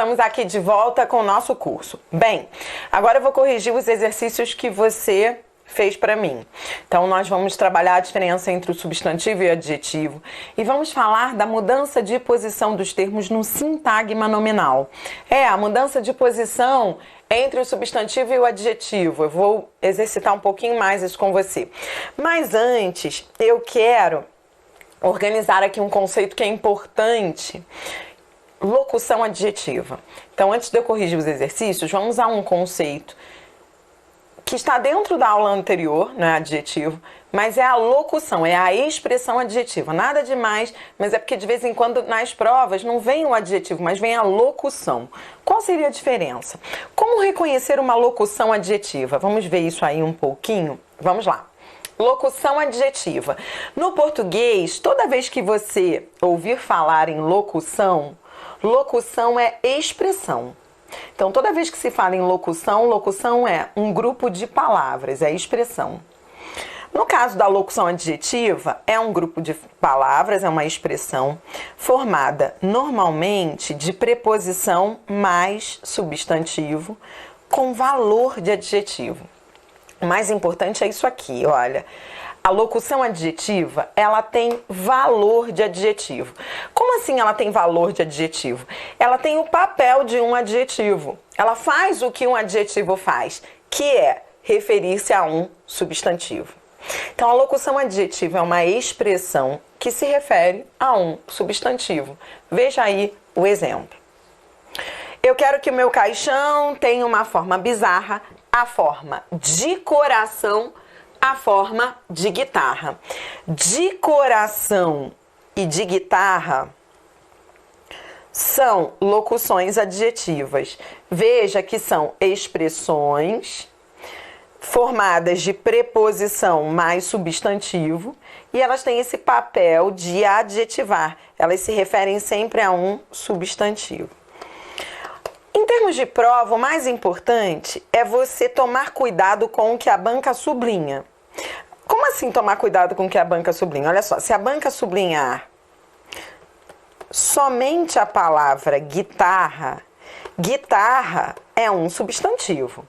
estamos aqui de volta com o nosso curso. Bem, agora eu vou corrigir os exercícios que você fez para mim. Então, nós vamos trabalhar a diferença entre o substantivo e o adjetivo e vamos falar da mudança de posição dos termos no sintagma nominal. A mudança de posição entre o substantivo e o adjetivo. Eu vou exercitar um pouquinho mais isso com você. Mas antes, eu quero organizar aqui um conceito que é importante. Locução adjetiva. Então, antes de eu corrigir os exercícios, vamos usar um conceito que está dentro da aula anterior, não é adjetivo, mas é a locução, é a expressão adjetiva. Nada demais, mas é porque de vez em quando nas provas não vem o adjetivo, mas vem a locução. Qual seria a diferença? Como reconhecer uma locução adjetiva? Vamos ver isso aí um pouquinho? Vamos lá. Locução adjetiva. No português, toda vez que você ouvir falar em locução, locução é expressão. Então, toda vez que se fala em locução, locução é um grupo de palavras, é expressão. No caso da locução adjetiva, é um grupo de palavras, é uma expressão formada normalmente de preposição mais substantivo com valor de adjetivo. O mais importante é isso aqui, olha. A locução adjetiva, ela tem valor de adjetivo. Como assim ela tem valor de adjetivo? Ela tem o papel de um adjetivo. Ela faz o que um adjetivo faz, que é referir-se a um substantivo. Então, a locução adjetiva é uma expressão que se refere a um substantivo. Veja aí o exemplo. Eu quero que o meu caixão tenha uma forma bizarra, a forma de coração, a forma de guitarra. De coração e de guitarra são locuções adjetivas. Veja que são expressões formadas de preposição mais substantivo e elas têm esse papel de adjetivar. Elas se referem sempre a um substantivo. Em termos de prova, o mais importante é você tomar cuidado com o que a banca sublinha. Como assim tomar cuidado com o que a banca sublinha? Olha só, se a banca sublinhar somente a palavra guitarra, guitarra é um substantivo.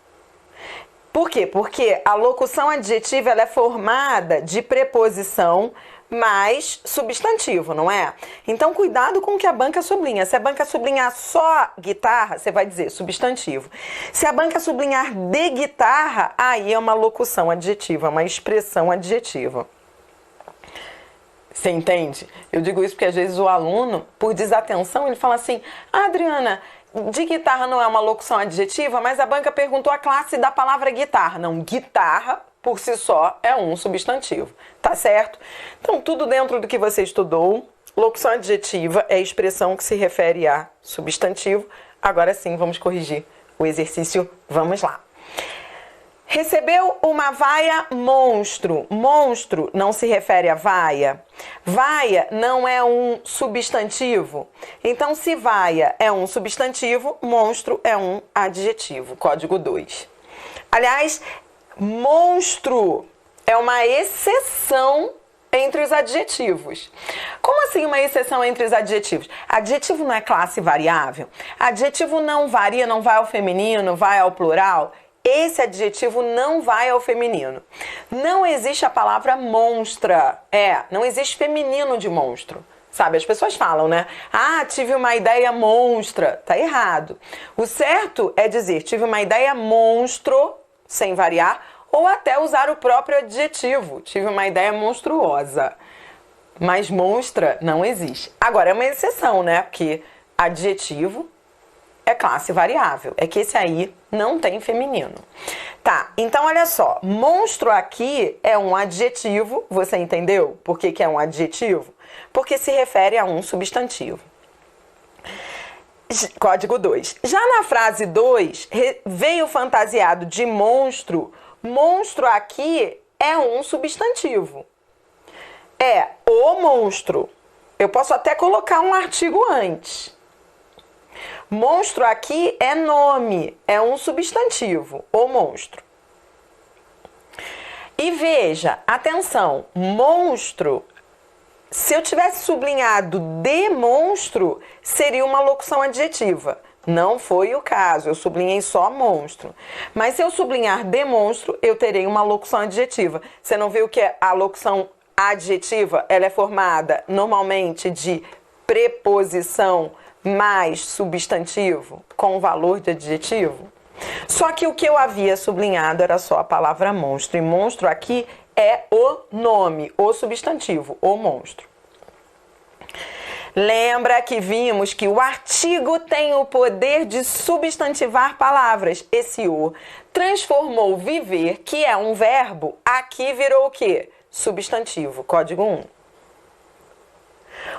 Por quê? Porque a locução adjetiva ela é formada de preposição mais substantivo, não é? Então, cuidado com o que a banca sublinha. Se a banca sublinhar só guitarra, você vai dizer substantivo. Se a banca sublinhar de guitarra, aí é uma locução adjetiva, uma expressão adjetiva. Você entende? Eu digo isso porque às vezes o aluno, por desatenção, ele fala assim: Adriana, de guitarra não é uma locução adjetiva, mas a banca perguntou a classe da palavra guitarra. Não, guitarra por si só é um substantivo, tá certo? Então, tudo dentro do que você estudou. Locução adjetiva é a expressão que se refere a substantivo. Agora sim, vamos corrigir o exercício. Vamos lá. Recebeu uma vaia monstro. Monstro não se refere a vaia. Vaia não é um substantivo. Então, se vaia é um substantivo, monstro é um adjetivo. Código 2. Aliás, monstro é uma exceção entre os adjetivos. Como assim uma exceção entre os adjetivos? Adjetivo não é classe variável? Adjetivo não varia, não vai ao feminino, vai ao plural? Esse adjetivo não vai ao feminino. Não existe a palavra monstra. Não existe feminino de monstro. Sabe, as pessoas falam, né? Ah, tive uma ideia monstra. Tá errado. O certo é dizer, tive uma ideia monstro, sem variar, ou até usar o próprio adjetivo. Tive uma ideia monstruosa. Mas monstra não existe. Agora, é uma exceção, né? Porque adjetivo é classe variável. É que esse aí não tem feminino. Tá, então olha só. Monstro aqui é um adjetivo. Você entendeu por que é um adjetivo? Porque se refere a um substantivo. Código 2. Já na frase 2, veio fantasiado de monstro. Monstro aqui é um substantivo. É o monstro. Eu posso até colocar um artigo antes. Monstro aqui é nome, é um substantivo, o monstro. E veja, atenção, monstro, se eu tivesse sublinhado de monstro, seria uma locução adjetiva. Não foi o caso, eu sublinhei só monstro. Mas se eu sublinhar demonstro, eu terei uma locução adjetiva. Você não viu que a locução adjetiva, ela é formada normalmente de preposição mais substantivo com valor de adjetivo? Só que o que eu havia sublinhado era só a palavra monstro. E monstro aqui é o nome, o substantivo, o monstro. Lembra que vimos que o artigo tem o poder de substantivar palavras. Esse o transformou viver, que é um verbo, aqui virou o quê? Substantivo, código 1.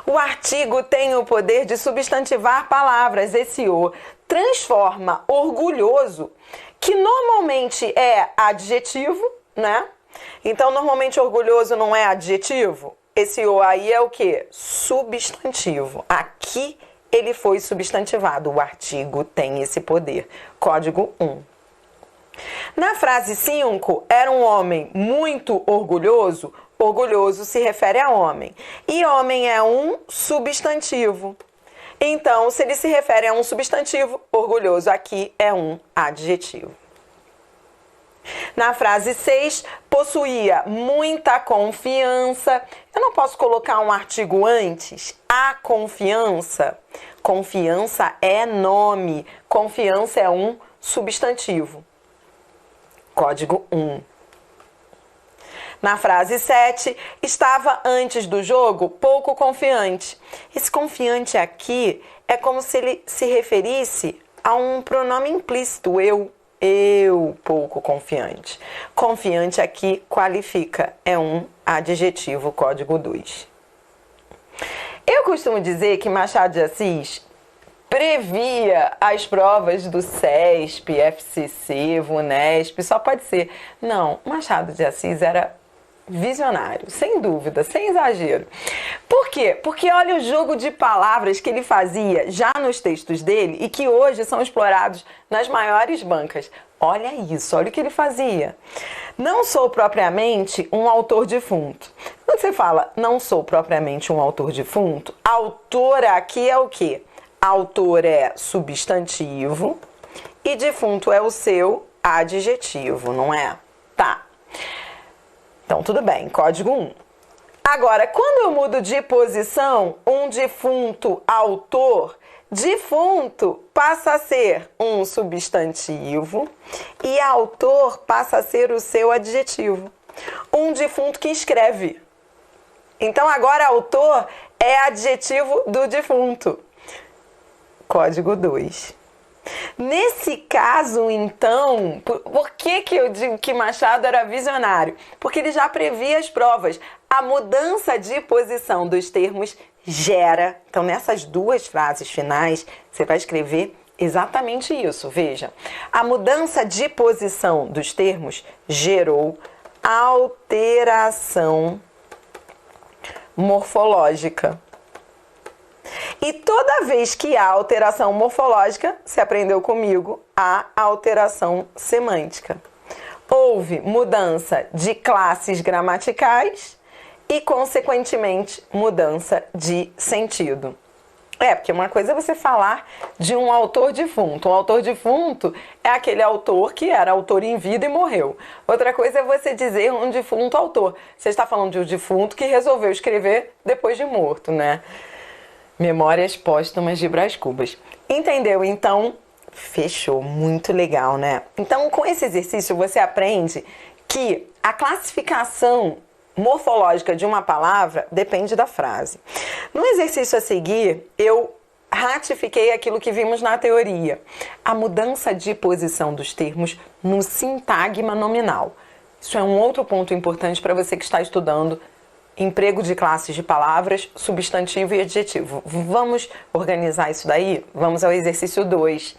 O artigo tem o poder de substantivar palavras. Esse o transforma orgulhoso, que normalmente é adjetivo, né? Então, normalmente orgulhoso não é adjetivo. Esse o aí é o quê? Substantivo. Aqui ele foi substantivado. O artigo tem esse poder. Código 1. Na frase 5, era um homem muito orgulhoso. Orgulhoso se refere a homem. E homem é um substantivo. Então, se ele se refere a um substantivo, orgulhoso aqui é um adjetivo. Na frase 6, possuía muita confiança. Eu não posso colocar um artigo antes? A confiança. Confiança é nome. Confiança é um substantivo. Código 1. Na frase 7, estava antes do jogo pouco confiante. Esse confiante aqui é como se ele se referisse a um pronome implícito, eu. Eu, pouco confiante. Confiante aqui qualifica, é um adjetivo, código 2. Eu costumo dizer que Machado de Assis previa as provas do CESP, FCC, VUNESP, só pode ser. Não, Machado de Assis era visionário, sem dúvida, sem exagero. Por quê? Porque olha o jogo de palavras que ele fazia já nos textos dele e que hoje são explorados nas maiores bancas. Olha isso, olha o que ele fazia. Não sou propriamente um autor defunto. Quando você fala não sou propriamente um autor defunto, autor aqui é o quê? Autor é substantivo e defunto é o seu adjetivo, não é? Tá. Então, tudo bem, código 1. Agora, quando eu mudo de posição, um defunto autor, defunto passa a ser um substantivo e autor passa a ser o seu adjetivo. Um defunto que escreve. Então, agora autor é adjetivo do defunto. Código 2. Nesse caso, então, por que eu digo que Machado era visionário? Porque ele já previa as provas. A mudança de posição dos termos gera. Então, nessas duas frases finais, você vai escrever exatamente isso. Veja, a mudança de posição dos termos gerou alteração morfológica. E toda vez que há alteração morfológica, você aprendeu comigo, há alteração semântica. Houve mudança de classes gramaticais e, consequentemente, mudança de sentido. Porque uma coisa é você falar de um autor defunto. Um autor defunto é aquele autor que era autor em vida e morreu. Outra coisa é você dizer um defunto autor. Você está falando de um defunto que resolveu escrever depois de morto, né? Memórias póstumas de Brás Cubas. Entendeu? Então, fechou. Muito legal, né? Então, com esse exercício, você aprende que a classificação morfológica de uma palavra depende da frase. No exercício a seguir, eu ratifiquei aquilo que vimos na teoria. A mudança de posição dos termos no sintagma nominal. Isso é um outro ponto importante para você que está estudando emprego de classes de palavras, substantivo e adjetivo. Vamos organizar isso daí? Vamos ao exercício 2.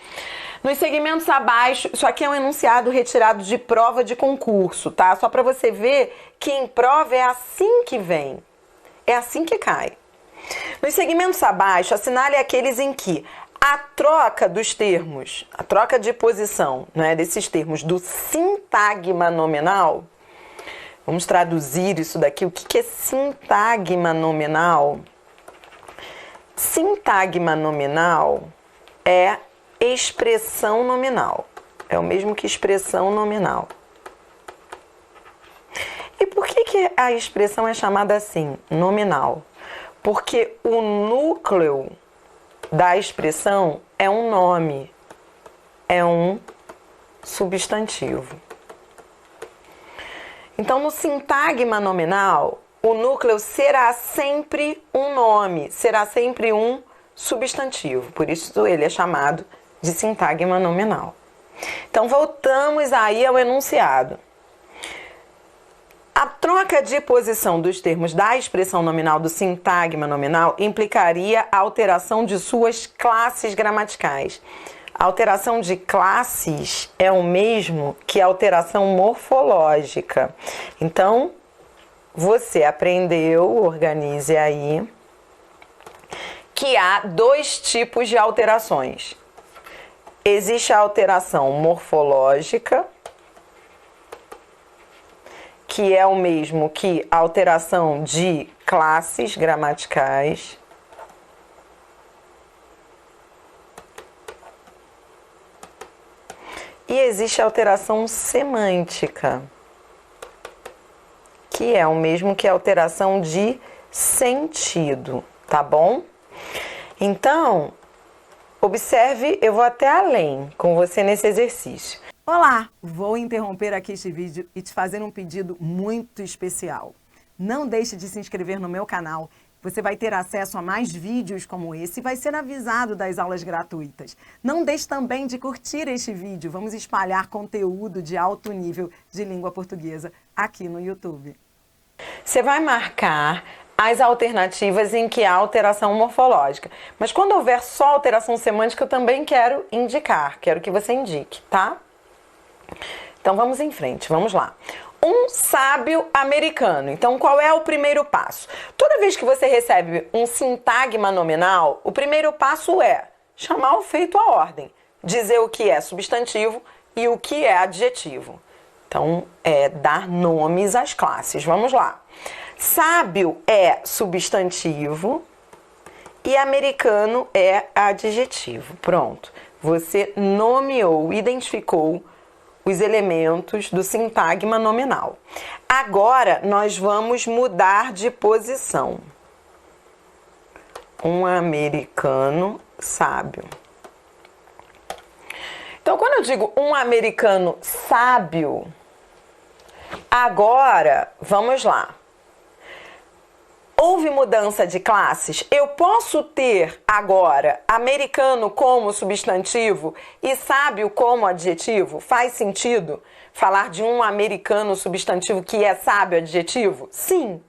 Nos segmentos abaixo, isso aqui é um enunciado retirado de prova de concurso, tá? Só para você ver que em prova é assim que vem. É assim que cai. Nos segmentos abaixo, assinale aqueles em que a troca dos termos, a troca de posição, né, desses termos do sintagma nominal. Vamos traduzir isso daqui. O que é sintagma nominal? Sintagma nominal é expressão nominal. É o mesmo que expressão nominal. E por que a expressão é chamada assim, nominal? Porque o núcleo da expressão é um nome, é um substantivo. Então, no sintagma nominal, o núcleo será sempre um nome, será sempre um substantivo. Por isso ele é chamado de sintagma nominal. Então, voltamos aí ao enunciado. A troca de posição dos termos da expressão nominal do sintagma nominal implicaria a alteração de suas classes gramaticais. A alteração de classes é o mesmo que a alteração morfológica. Então, você aprendeu, organize aí, que há dois tipos de alterações. Existe a alteração morfológica, que é o mesmo que a alteração de classes gramaticais. E existe a alteração semântica, que é o mesmo que a alteração de sentido, tá bom? Então, observe, eu vou até além com você nesse exercício. Olá, vou interromper aqui este vídeo e te fazer um pedido muito especial. Não deixe de se inscrever no meu canal. Você vai ter acesso a mais vídeos como esse e vai ser avisado das aulas gratuitas. Não deixe também de curtir este vídeo. Vamos espalhar conteúdo de alto nível de língua portuguesa aqui no YouTube. Você vai marcar as alternativas em que há alteração morfológica. Mas quando houver só alteração semântica, eu também quero indicar. Quero que você indique, tá? Então vamos em frente, vamos lá. Um sábio americano. Então, qual é o primeiro passo? Toda vez que você recebe um sintagma nominal, o primeiro passo é chamar o feito à ordem, dizer o que é substantivo e o que é adjetivo. Então, é dar nomes às classes. Vamos lá. Sábio é substantivo e americano é adjetivo. Pronto. Você nomeou, identificou os elementos do sintagma nominal. Agora, nós vamos mudar de posição. Um americano sábio. Então, quando eu digo um americano sábio, agora, vamos lá. Houve mudança de classes? Eu posso ter agora americano como substantivo e sábio como adjetivo? Faz sentido falar de um americano substantivo que é sábio adjetivo? Sim.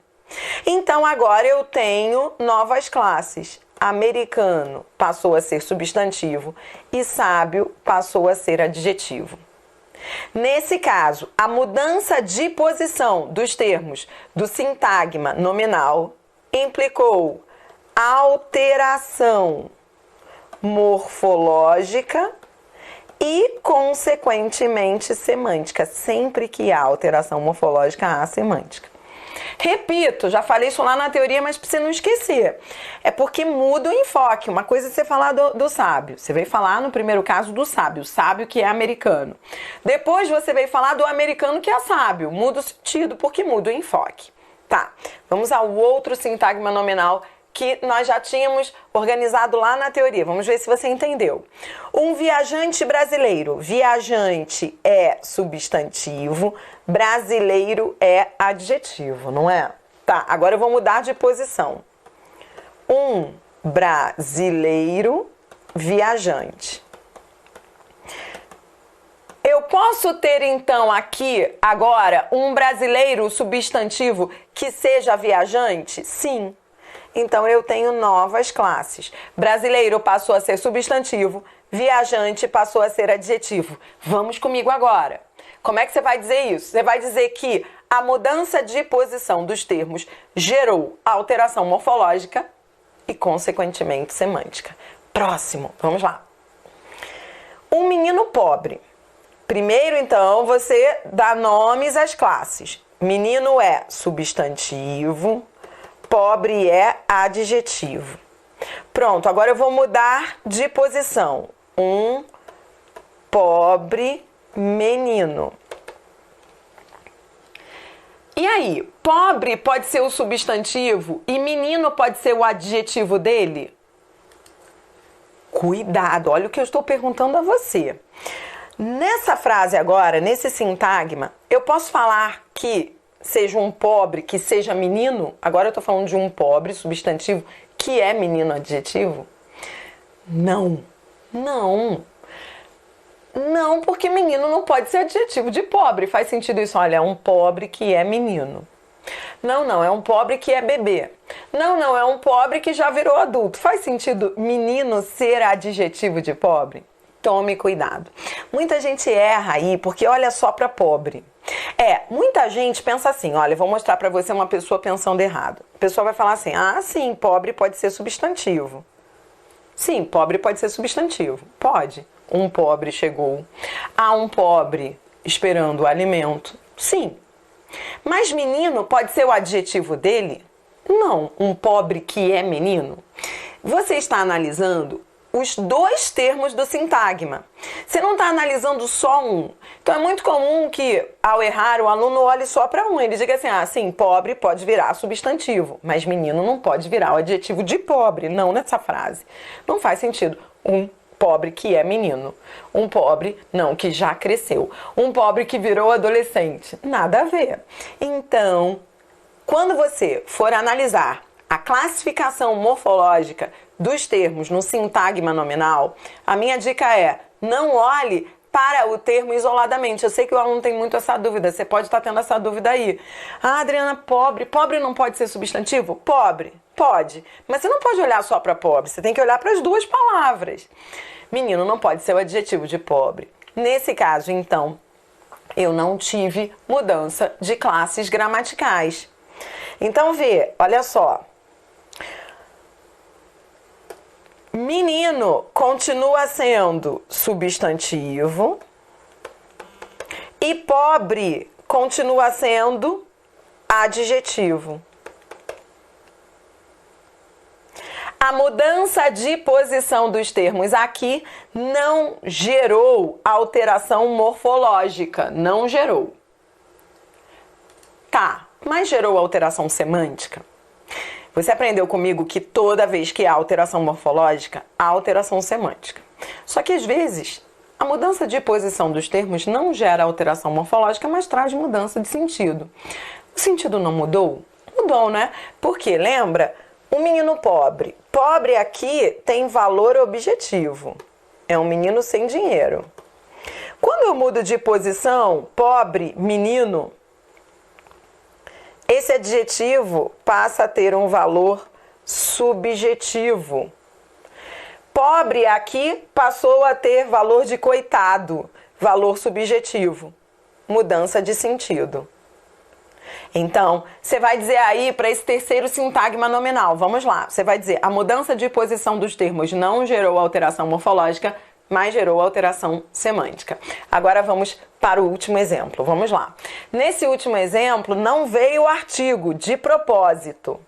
Então agora eu tenho novas classes. Americano passou a ser substantivo e sábio passou a ser adjetivo. Nesse caso, a mudança de posição dos termos do sintagma nominal implicou alteração morfológica e, consequentemente, semântica. Sempre que há alteração morfológica, há semântica. Repito, já falei isso lá na teoria, mas para você não esquecer. É porque muda o enfoque. Uma coisa é você falar do sábio. Você veio falar, no primeiro caso, do sábio. Sábio que é americano. Depois você veio falar do americano que é sábio. Muda o sentido porque muda o enfoque. Tá, vamos ao outro sintagma nominal que nós já tínhamos organizado lá na teoria. Vamos ver se você entendeu. Um viajante brasileiro. Viajante é substantivo, brasileiro é adjetivo, não é? Tá, agora eu vou mudar de posição. Um brasileiro viajante. Eu posso ter, então, aqui, agora, um brasileiro substantivo que seja viajante? Sim. Então, eu tenho novas classes. Brasileiro passou a ser substantivo, viajante passou a ser adjetivo. Vamos comigo agora. Como é que você vai dizer isso? Você vai dizer que a mudança de posição dos termos gerou alteração morfológica e, consequentemente, semântica. Próximo, vamos lá. Um menino pobre. Primeiro, então, você dá nomes às classes. Menino é substantivo, pobre é adjetivo. Pronto, agora eu vou mudar de posição. um pobre menino. E aí, pobre pode ser o substantivo e menino pode ser o adjetivo dele? Cuidado, olha o que eu estou perguntando a você. Nessa frase agora, nesse sintagma, eu posso falar que seja um pobre, que seja menino? Agora eu estou falando de um pobre, substantivo, que é menino adjetivo? Não, não. Não, porque menino não pode ser adjetivo de pobre. Faz sentido isso? Olha, é um pobre que é menino. Não, não, é um pobre que é bebê. Não, não, é um pobre que já virou adulto. Faz sentido menino ser adjetivo de pobre? Tome cuidado. Muita gente erra aí porque olha só para pobre. Muita gente pensa assim, olha, eu vou mostrar para você uma pessoa pensando errado. A pessoa vai falar assim, ah, sim, pobre pode ser substantivo. Sim, pobre pode ser substantivo. Pode. Um pobre chegou. Há um pobre esperando o alimento. Sim. Mas menino pode ser o adjetivo dele? Não. Um pobre que é menino? Você está analisando os dois termos do sintagma. Você não está analisando só um. Então é muito comum que, ao errar, o aluno olhe só para um. Ele diga assim, ah, sim, pobre pode virar substantivo, mas menino não pode virar o adjetivo de pobre, não nessa frase. Não faz sentido. Um pobre que é menino. Um pobre, não, que já cresceu. Um pobre que virou adolescente. Nada a ver. Então, quando você for analisar a classificação morfológica dos termos no sintagma nominal, a minha dica é, não olhe para o termo isoladamente. Eu sei que o aluno tem muito essa dúvida, você pode estar tendo essa dúvida aí. Ah, Adriana, pobre não pode ser substantivo? Pobre, pode. Mas você não pode olhar só para pobre, você tem que olhar para as duas palavras. Menino não pode ser o adjetivo de pobre. Nesse caso, então, eu não tive mudança de classes gramaticais. Então, vê, olha só. Menino continua sendo substantivo e pobre continua sendo adjetivo. A mudança de posição dos termos aqui não gerou alteração morfológica, não gerou. Tá, mas gerou alteração semântica? Você aprendeu comigo que toda vez que há alteração morfológica, há alteração semântica. Só que às vezes, a mudança de posição dos termos não gera alteração morfológica, mas traz mudança de sentido. O sentido não mudou? Mudou, né? Porque, lembra, um menino pobre. Pobre aqui tem valor objetivo. É um menino sem dinheiro. Quando eu mudo de posição, pobre, menino, esse adjetivo passa a ter um valor subjetivo. Pobre aqui passou a ter valor de coitado, valor subjetivo. Mudança de sentido. Então, você vai dizer aí para esse terceiro sintagma nominal, vamos lá, você vai dizer, a mudança de posição dos termos não gerou alteração morfológica, mas gerou alteração semântica. Agora vamos para o último exemplo, vamos lá. Nesse último exemplo, não veio o artigo de propósito,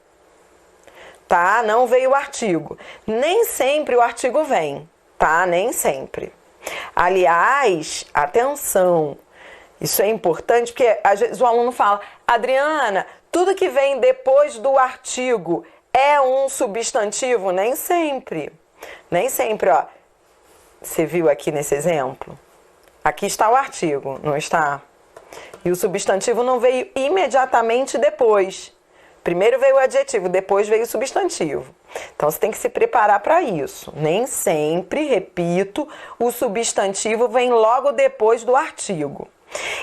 tá? Não veio o artigo. Nem sempre o artigo vem, tá? Nem sempre. Aliás, atenção, isso é importante porque às vezes o aluno fala, Adriana, tudo que vem depois do artigo é um substantivo? Nem sempre. Nem sempre, ó. Você viu aqui nesse exemplo? Aqui está o artigo, não está? E o substantivo não veio imediatamente depois. Primeiro veio o adjetivo, depois veio o substantivo. Então, você tem que se preparar para isso. Nem sempre, repito, o substantivo vem logo depois do artigo.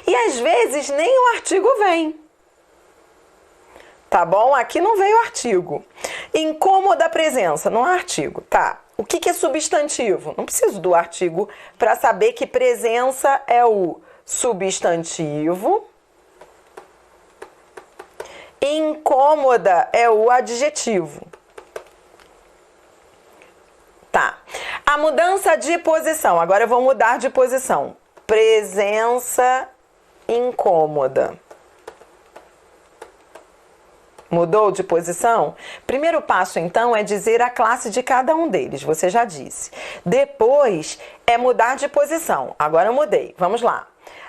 E às vezes nem o artigo vem. Tá bom? Aqui não veio o artigo. Incômoda presença, não há artigo, tá? O que é substantivo? Não preciso do artigo para saber que presença é o substantivo. Incômoda é o adjetivo. Tá. A mudança de posição. Agora eu vou mudar de posição. Presença incômoda. Mudou de posição? Primeiro passo, então, é dizer a classe de cada um deles, você já disse. Depois, é mudar de posição. Agora eu mudei, vamos lá.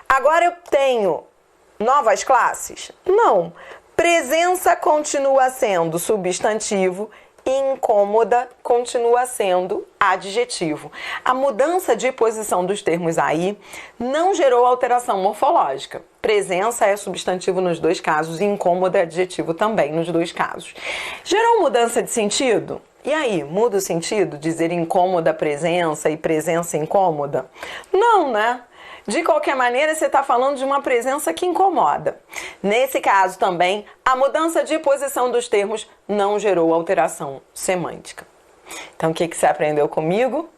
Agora eu tenho novas classes? Não. Presença continua sendo substantivo, incômoda continua sendo adjetivo. A mudança de posição dos termos aí não gerou alteração morfológica. Presença é substantivo nos dois casos e incômoda é adjetivo também nos dois casos. Gerou mudança de sentido? E aí, muda o sentido? Dizer incômoda presença e presença incômoda? Não, né? De qualquer maneira, você está falando de uma presença que incomoda. Nesse caso também, a mudança de posição dos termos não gerou alteração semântica. Então, o que você aprendeu comigo?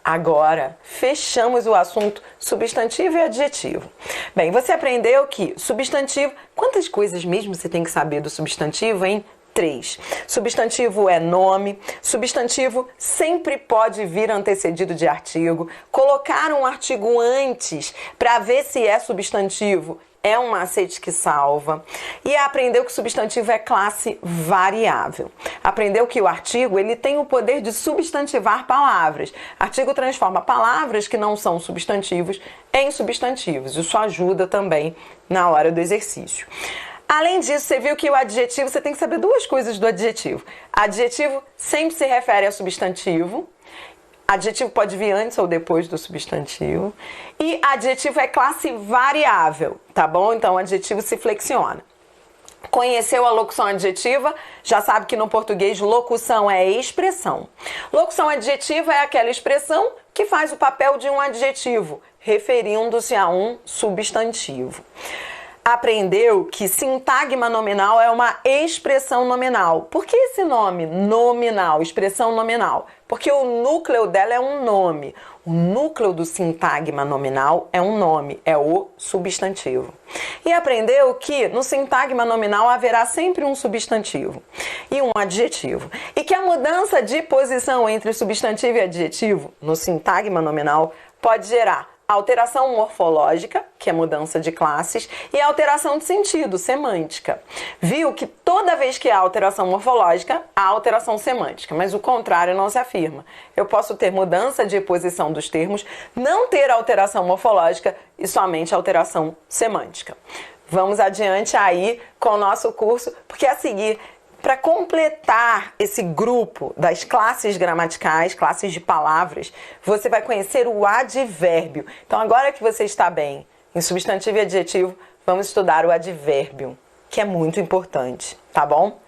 Agora, fechamos o assunto substantivo e adjetivo. Bem, você aprendeu que substantivo... Quantas coisas mesmo você tem que saber do substantivo, hein? 3. Substantivo é nome. Substantivo sempre pode vir antecedido de artigo. Colocar um artigo antes para ver se é substantivo é um macete que salva. E aprendeu que substantivo é classe variável. Aprendeu que o artigo ele tem o poder de substantivar palavras. Artigo transforma palavras que não são substantivos em substantivos. Isso ajuda também na hora do exercício. Além disso, você viu que o adjetivo, você tem que saber duas coisas do adjetivo. Adjetivo sempre se refere a substantivo. Adjetivo pode vir antes ou depois do substantivo. E adjetivo é classe variável, tá bom? Então, adjetivo se flexiona. Conheceu a locução adjetiva? Já sabe que no português locução é expressão. Locução adjetiva é aquela expressão que faz o papel de um adjetivo, referindo-se a um substantivo. Aprendeu que sintagma nominal é uma expressão nominal. Por que esse nome nominal, expressão nominal? Porque o núcleo dela é um nome. O núcleo do sintagma nominal é um nome, é o substantivo. E aprendeu que no sintagma nominal haverá sempre um substantivo e um adjetivo. E que a mudança de posição entre substantivo e adjetivo no sintagma nominal pode gerar alteração morfológica, que é mudança de classes, e alteração de sentido, semântica. Viu que toda vez que há alteração morfológica, há alteração semântica, mas o contrário não se afirma. Eu posso ter mudança de posição dos termos, não ter alteração morfológica e somente alteração semântica. Vamos adiante aí com o nosso curso, porque a seguir, para completar esse grupo das classes gramaticais, classes de palavras, você vai conhecer o advérbio. Então, agora que você está bem em substantivo e adjetivo, vamos estudar o advérbio, que é muito importante, tá bom?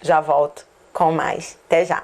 Já volto com mais. Até já!